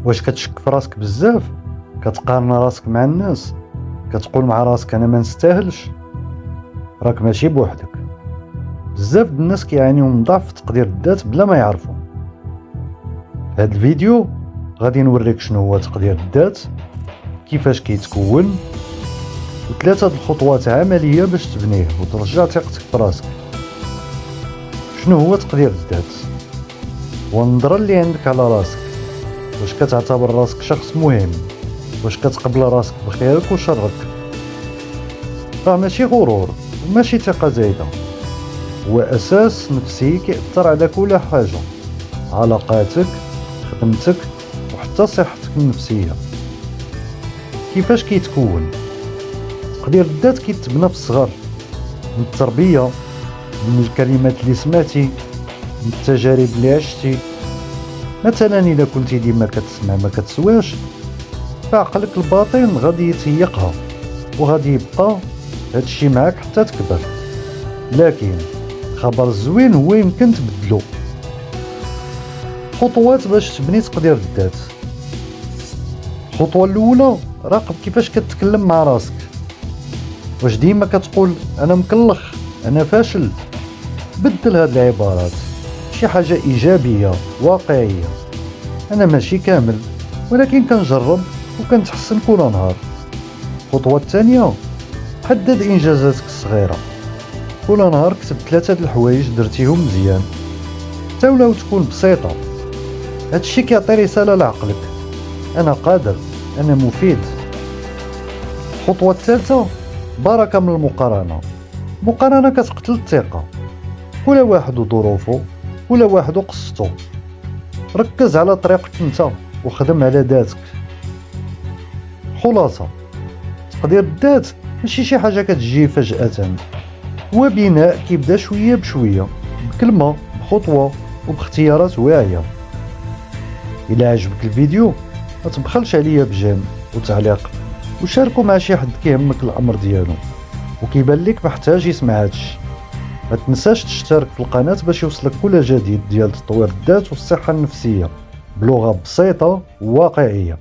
واش كتشك في راسك بزاف؟ كتقارن راسك مع الناس؟ كتقول مع راسك انا ما نستاهلش؟ راك ماشي بوحدك. بزاف د الناس كيعانيو من ضعف في تقدير الذات بلا ما يعرفوا. في هذا الفيديو غادي نوريك شنو هو تقدير الذات، كيفاش كيتكون، وثلاثه د الخطوات عمليه باش تبنيه وترجع ثقتك في راسك. شنو هو تقدير الذات؟ هو النظره اللي عندك على راسك. واش كتعتبر راسك شخص مهم؟ واش كتقبل راسك بخيرك وشرك؟ راه ماشي غرور وماشي ثقه زايده، هو اساس نفسي كيأثر على كل حاجه، علاقاتك، خدمتك، وحتى صحتك النفسيه. كيفاش كيتكون؟ تقدير الذات كيتبنى في الصغر، من التربيه، من الكلمات اللي سمعتي، من التجارب اللي عشتي. مثلا الا كنتي ديما كتسمع ما كتسواش، فعقلك الباطن غادي يتيقها وغادي يبقى هادشي معاك حتى تكبر. لكن الخبر الزوين هو يمكن تبدلو. خطوات باش تبني تقدير الذات. الخطوه الاولى، راقب كيفاش كتكلم مع راسك. واش ديما كتقول انا مكلخ، انا فاشل؟ بدل هاد العبارات شي حاجه ايجابيه واقعيه. انا ماشي كامل ولكن كنجرب وكنتحسن كل نهار. الخطوه الثانيه، حدد انجازاتك الصغيره. كل نهار كتب 3 د الحوايج درتيهم مزيان، حتى ولو تكون بسيطه. هادشي كيعطي رساله لعقلك، انا قادر، انا مفيد. الخطوه الثالثه، بركه من المقارنه. المقارنه كتقتل الثقه. كل واحد وظروفه، كل واحد وقصته. ركز على طريقك انت وخدم على ذاتك. خلاصه، تقدير الذات ماشي شي حاجه كتجي فجأة، هو بناء كيبدا شويه بشويه، بكلمه، بخطوه، وباختيارات واعيه. الى عجبك الفيديو ما تبخلش عليا بجيم وتعليق، وشاركوا مع شي حد كيهمك الامر ديالو وكيبان لك محتاج يسمع هادشي. ما تنساش تشترك في القناه باش يوصلك كل جديد ديال تطوير الذات والصحه النفسيه بلغه بسيطه وواقعيه.